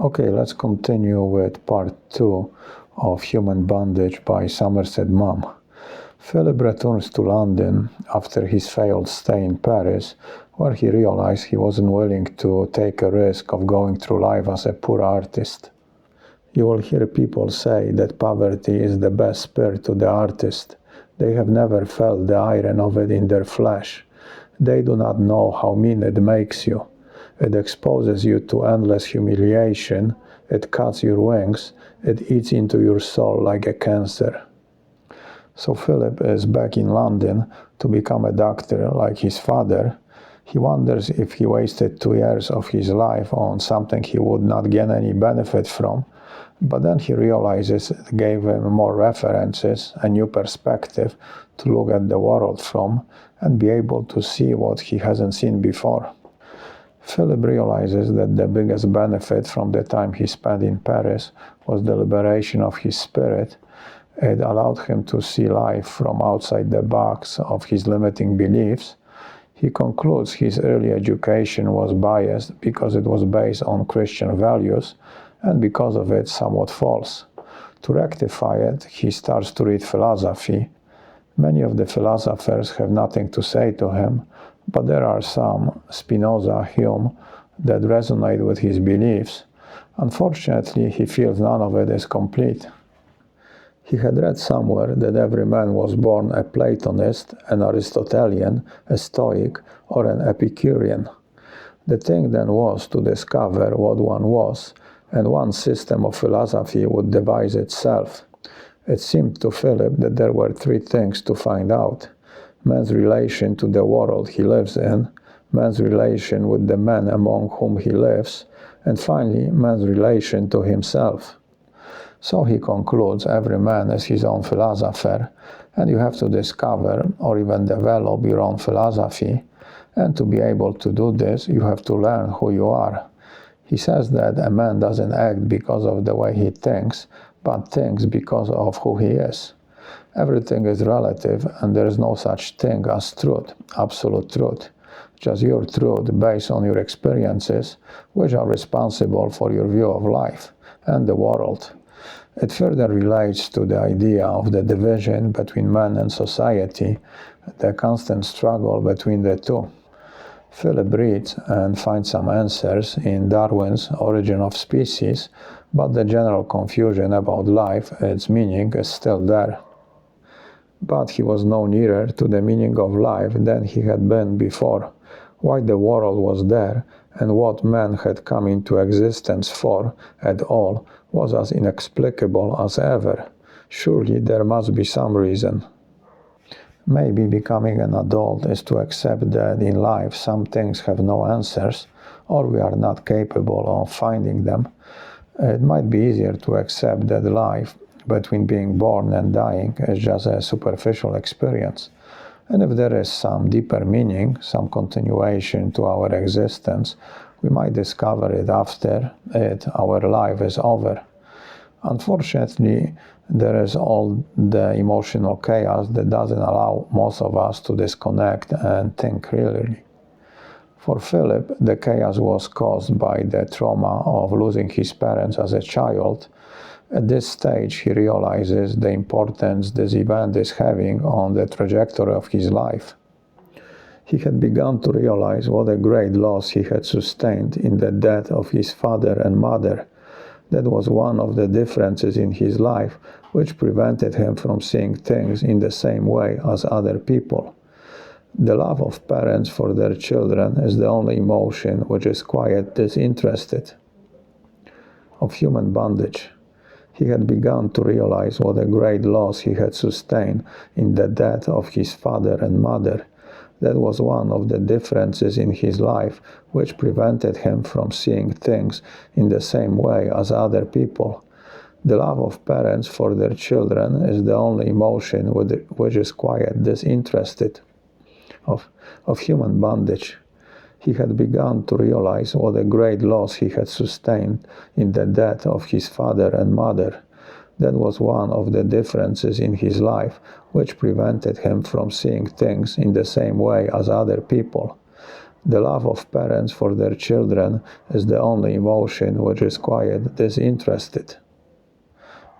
Okay, let's continue with part 2 of Human Bondage by Somerset Maugham. Philip returns to London after his failed stay in Paris, where he realized he wasn't willing to take a risk of going through life as a poor artist. You will hear people say that poverty is the best spur to the artist. They have never felt the iron of it in their flesh. They do not know how mean it makes you. It exposes you to endless humiliation, it cuts your wings, it eats into your soul like a cancer. So Philip is back in London to become a doctor like his father. He wonders if he wasted 2 years of his life on something he would not get any benefit from, but then he realizes it gave him more references, a new perspective to look at the world from, and be able to see what he hasn't seen before. Philip realizes that the biggest benefit from the time he spent in Paris was the liberation of his spirit. It allowed him to see life from outside the box of his limiting beliefs. He concludes his early education was biased because it was based on Christian values, and because of it somewhat false. To rectify it, he starts to read philosophy. Many of the philosophers have nothing to say to him, but there are some, Spinoza, Hume, that resonate with his beliefs. Unfortunately, he feels none of it is complete. He had read somewhere that every man was born a Platonist, an Aristotelian, a Stoic, or an Epicurean. The thing then was to discover what one was, and one system of philosophy would devise itself. It seemed to Philip that there were 3 things to find out: man's relation to the world he lives in, man's relation with the men among whom he lives, and finally, man's relation to himself. So he concludes every man is his own philosopher, and you have to discover or even develop your own philosophy, and to be able to do this, you have to learn who you are. He says that a man doesn't act because of the way he thinks, but thinks because of who he is. Everything is relative, and there is no such thing as truth, absolute truth. Just your truth based on your experiences, which are responsible for your view of life and the world. It further relates to the idea of the division between man and society, the constant struggle between the two. Philip reads and finds some answers in Darwin's Origin of Species, but the general confusion about life, its meaning, is still there. But he was no nearer to the meaning of life than he had been before. Why the world was there, and what man had come into existence for at all, was as inexplicable as ever. Surely there must be some reason. Maybe becoming an adult is to accept that in life some things have no answers, or we are not capable of finding them. It might be easier to accept that life, between being born and dying, is just a superficial experience. And if there is some deeper meaning, some continuation to our existence, we might discover it after our life is over. Unfortunately, there is all the emotional chaos that doesn't allow most of us to disconnect and think clearly. For Philip, the chaos was caused by the trauma of losing his parents as a child. At this stage, he realizes the importance this event is having on the trajectory of his life. He had begun to realize what a great loss he had sustained in the death of his father and mother. That was one of the differences in his life which prevented him from seeing things in the same way as other people. The love of parents for their children is the only emotion which is quite disinterested. Of human bondage. He had begun to realize what a great loss he had sustained in the death of his father and mother. That was one of the differences in his life which prevented him from seeing things in the same way as other people. The love of parents for their children is the only emotion which is quite disinterested. Of human bondage. He had begun to realize what a great loss he had sustained in the death of his father and mother. That was one of the differences in his life which prevented him from seeing things in the same way as other people. The love of parents for their children is the only emotion which is quite disinterested.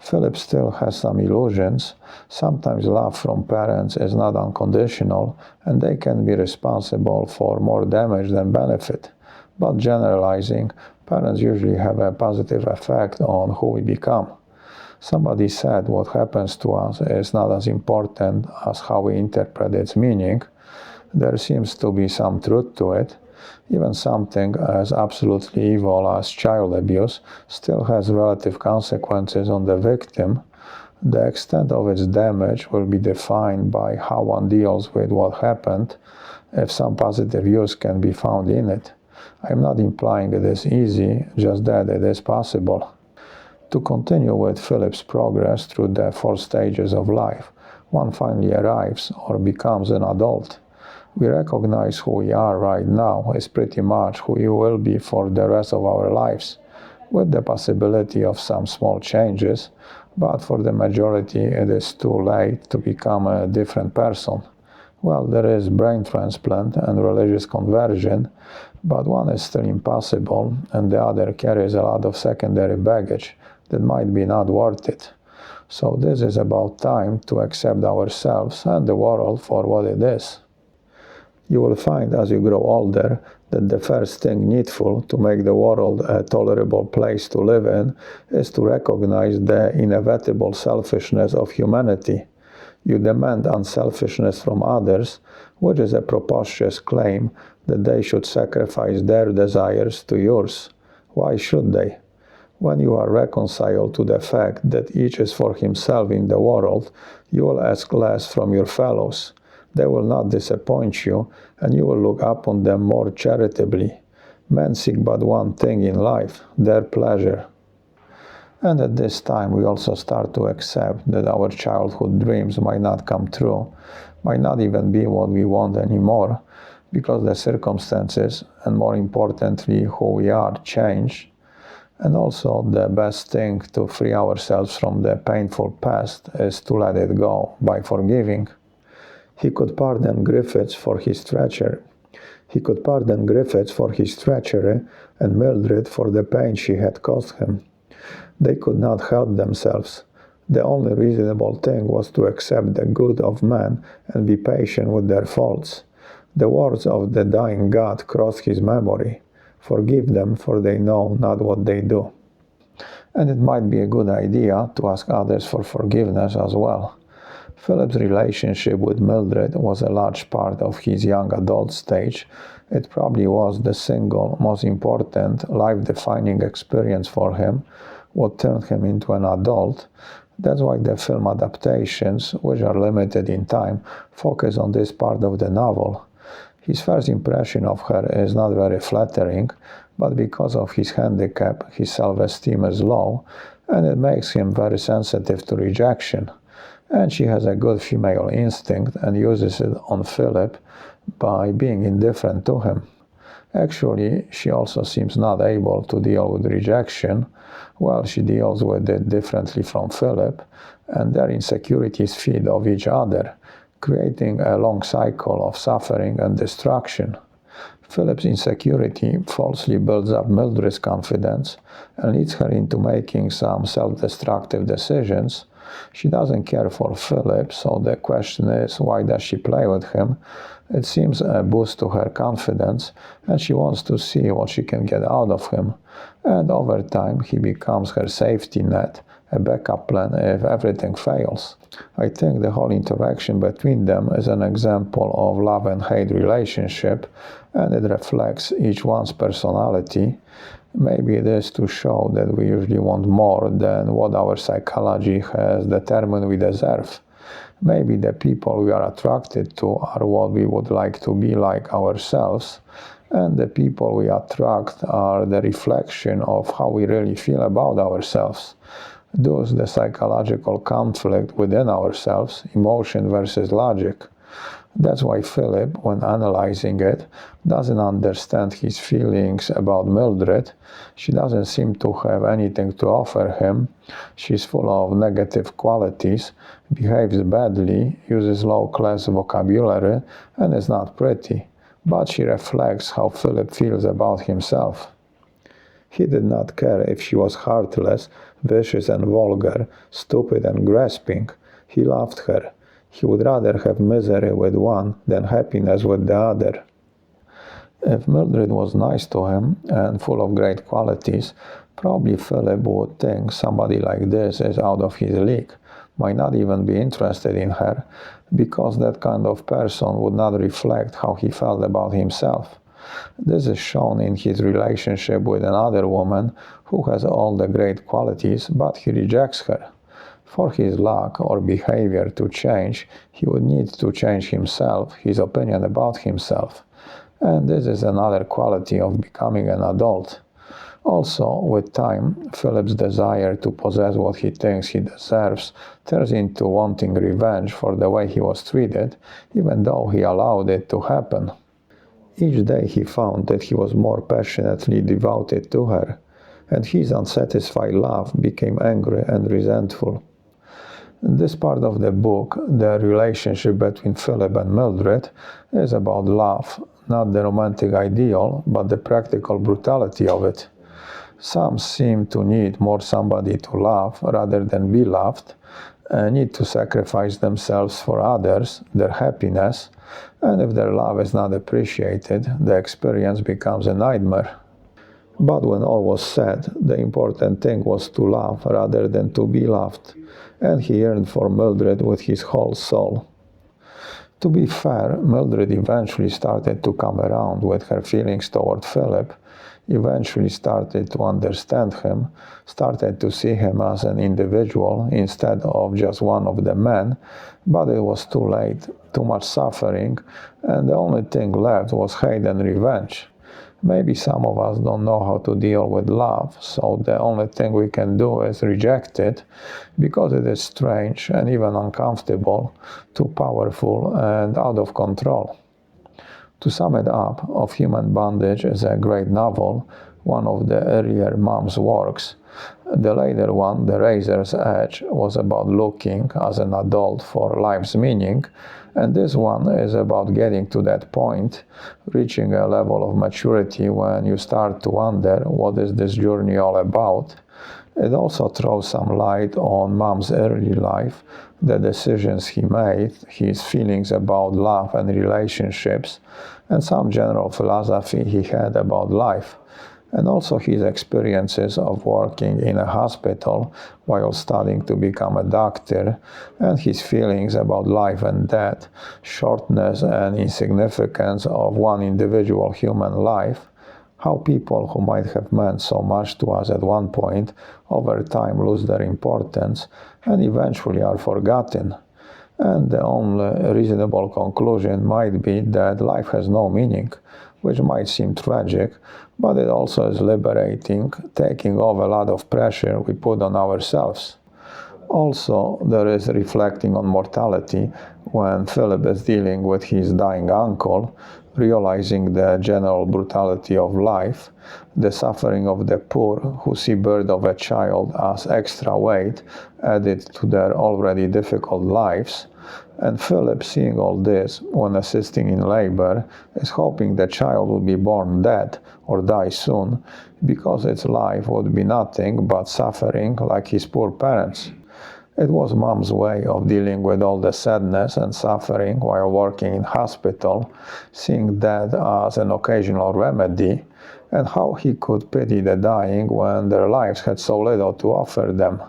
Philip still has some illusions. Sometimes love from parents is not unconditional, and they can be responsible for more damage than benefit. But generalizing, parents usually have a positive effect on who we become. Somebody said what happens to us is not as important as how we interpret its meaning. There seems to be some truth to it. Even something as absolutely evil as child abuse still has relative consequences on the victim. The extent of its damage will be defined by how one deals with what happened, if some positive use can be found in it. I am not implying it is easy, just that it is possible. To continue with Philip's progress through the 4 stages of life, one finally arrives or becomes an adult. We recognize who we are right now is pretty much who we will be for the rest of our lives, with the possibility of some small changes, but for the majority it is too late to become a different person. Well, there is brain transplant and religious conversion, but one is still impossible and the other carries a lot of secondary baggage that might be not worth it. So this is about time to accept ourselves and the world for what it is. You will find as you grow older that the first thing needful to make the world a tolerable place to live in is to recognize the inevitable selfishness of humanity. You demand unselfishness from others, which is a preposterous claim that they should sacrifice their desires to yours. Why should they? When you are reconciled to the fact that each is for himself in the world, you will ask less from your fellows. They will not disappoint you, and you will look upon them more charitably. Men seek but one thing in life, their pleasure. And at this time we also start to accept that our childhood dreams might not come true, might not even be what we want anymore, because the circumstances, and more importantly who we are, change. And also the best thing to free ourselves from the painful past is to let it go by forgiving. He could pardon Griffiths for his treachery. And Mildred for the pain she had caused him. They could not help themselves. The only reasonable thing was to accept the good of men and be patient with their faults. The words of the dying God crossed his memory. Forgive them, for they know not what they do. And it might be a good idea to ask others for forgiveness as well. Philip's relationship with Mildred was a large part of his young adult stage. It probably was the single most important life-defining experience for him, what turned him into an adult. That's why the film adaptations, which are limited in time, focus on this part of the novel. His first impression of her is not very flattering, but because of his handicap, his self-esteem is low, and it makes him very sensitive to rejection. And she has a good female instinct and uses it on Philip by being indifferent to him. Actually, she also seems not able to deal with rejection. Well, she deals with it differently from Philip, and their insecurities feed off each other, creating a long cycle of suffering and destruction. Philip's insecurity falsely builds up Mildred's confidence and leads her into making some self-destructive decisions. She doesn't care for Philip, so the question is, why does she play with him? It seems a boost to her confidence, and she wants to see what she can get out of him. And over time, he becomes her safety net, a backup plan if everything fails. I think the whole interaction between them is an example of love and hate relationship, and it reflects each one's personality. Maybe it is to show that we usually want more than what our psychology has determined we deserve. Maybe the people we are attracted to are what we would like to be like ourselves, and the people we attract are the reflection of how we really feel about ourselves. Thus, the psychological conflict within ourselves, emotion versus logic. That's why Philip, when analyzing it, doesn't understand his feelings about Mildred. She doesn't seem to have anything to offer him. She's full of negative qualities, behaves badly, uses low-class vocabulary, and is not pretty. but she reflects how Philip feels about himself. He did not care if she was heartless, vicious and vulgar, stupid and grasping. He loved her. He would rather have misery with one than happiness with the other. If Mildred was nice to him and full of great qualities, probably Philip would think somebody like this is out of his league, might not even be interested in her, because that kind of person would not reflect how he felt about himself. This is shown in his relationship with another woman who has all the great qualities, but he rejects her. For his luck or behavior to change, he would need to change himself, his opinion about himself. And this is another quality of becoming an adult. Also, with time, Philip's desire to possess what he thinks he deserves turns into wanting revenge for the way he was treated, even though he allowed it to happen. Each day he found that he was more passionately devoted to her, and his unsatisfied love became angry and resentful. This part of the book, the relationship between Philip and Mildred, is about love, not the romantic ideal, but the practical brutality of it. Some seem to need more somebody to love rather than be loved, and need to sacrifice themselves for others, their happiness, and if their love is not appreciated, the experience becomes a nightmare. But when all was said, the important thing was to love rather than to be loved, and he yearned for Mildred with his whole soul. To be fair, Mildred eventually started to come around with her feelings toward Philip, eventually started to understand him, started to see him as an individual instead of just one of the men, but it was too late, too much suffering, and the only thing left was hate and revenge. Maybe some of us don't know how to deal with love, so the only thing we can do is reject it, because it is strange and even uncomfortable, too powerful and out of control. To sum it up, Of Human Bondage is a great novel, one of the earlier Maugham's works. The later one, The Razor's Edge, was about looking as an adult for life's meaning, and this one is about getting to that point, reaching a level of maturity when you start to wonder what is this journey all about. It also throws some light on Maugham's early life, the decisions he made, his feelings about love and relationships, and some general philosophy he had about life, and also his experiences of working in a hospital while studying to become a doctor, and his feelings about life and death, shortness and insignificance of one individual human life, how people who might have meant so much to us at one point over time lose their importance and eventually are forgotten. And the only reasonable conclusion might be that life has no meaning, which might seem tragic, but it also is liberating, taking off a lot of pressure we put on ourselves. Also, there is reflecting on mortality when Philip is dealing with his dying uncle, realizing the general brutality of life, the suffering of the poor who see birth of a child as extra weight added to their already difficult lives, and Philip, seeing all this when assisting in labor, is hoping the child will be born dead or die soon, because its life would be nothing but suffering like his poor parents. It was Mom's way of dealing with all the sadness and suffering while working in hospital, seeing that as an occasional remedy, and how he could pity the dying when their lives had so little to offer them.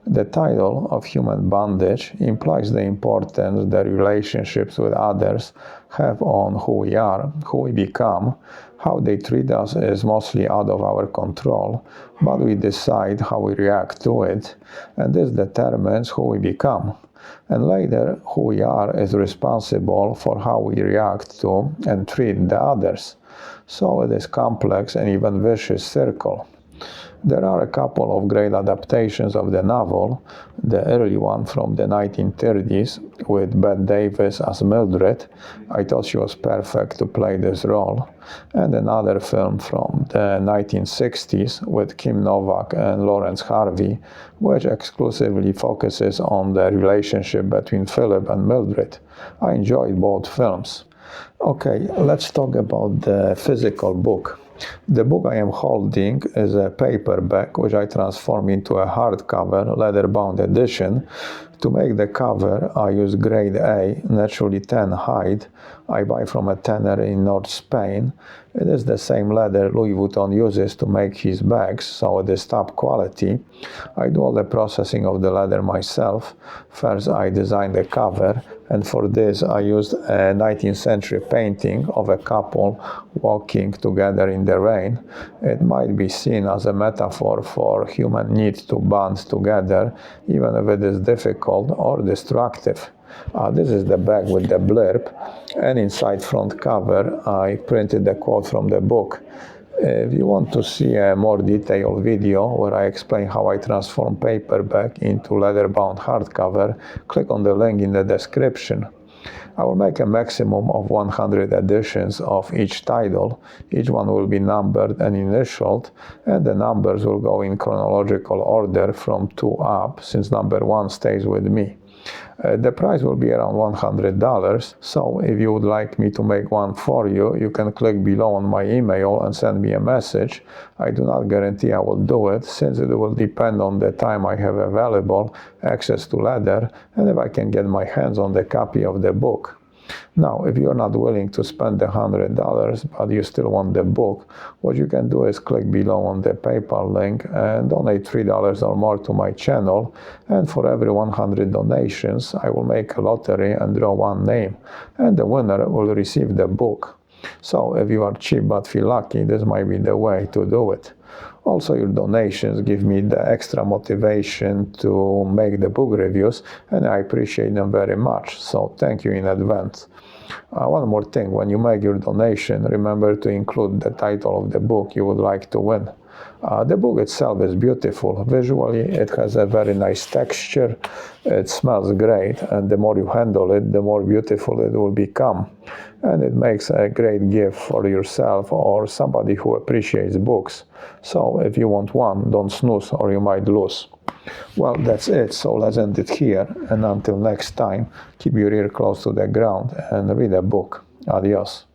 The title Of Human Bondage implies the importance that relationships with others have on who we are, who we become. How they treat us is mostly out of our control, but we decide how we react to it, and this determines who we become. And later, who we are is responsible for how we react to and treat the others. So it is complex and even vicious circle. There are a couple of great adaptations of the novel, the early one from the 1930s with Bette Davis as Mildred. I thought she was perfect to play this role, and another film from the 1960s with Kim Novak and Lawrence Harvey, which exclusively focuses on the relationship between Philip and Mildred. I enjoyed both films. Okay, let's talk about the physical book. The book I am holding is a paperback which I transform into a hardcover leather-bound edition. To make the cover, I use grade A, naturally tan hide. I buy from a tanner in North Spain. It is the same leather Louis Vuitton uses to make his bags, so it is top quality. I do all the processing of the leather myself. First, I design the cover, and for this I used a 19th century painting of a couple walking together in the rain. It might be seen as a metaphor for human need to bond together, even if it is difficult or destructive. This is the bag with the blurb, and inside front cover I printed the quote from the book. If you want to see a more detailed video where I explain how I transform paperback into leather-bound hardcover, click on the link in the description. I will make a maximum of 100 editions of each title. Each one will be numbered and initialed, and the numbers will go in chronological order from 2 up, since number 1 stays with me. The price will be around $100, so if you would like me to make one for you, you can click below on my email and send me a message. I do not guarantee I will do it, since it will depend on the time I have available, access to leather, and if I can get my hands on the copy of the book. Now, if you're not willing to spend the $100, but you still want the book, what you can do is click below on the PayPal link and donate $3 or more to my channel. And for every 100 donations, I will make a lottery and draw one name, and the winner will receive the book. So if you are cheap but feel lucky, this might be the way to do it. Also, your donations give me the extra motivation to make the book reviews, and I appreciate them very much, so thank you in advance. One more thing, when you make your donation, remember to include the title of the book you would like to win. The book itself is beautiful. Visually, it has a very nice texture, it smells great, and the more you handle it, the more beautiful it will become. And it makes a great gift for yourself or somebody who appreciates books. So if you want one, don't snooze or you might lose. Well, that's it, so let's end it here, and until next time, keep your ear close to the ground and read a book. Adios.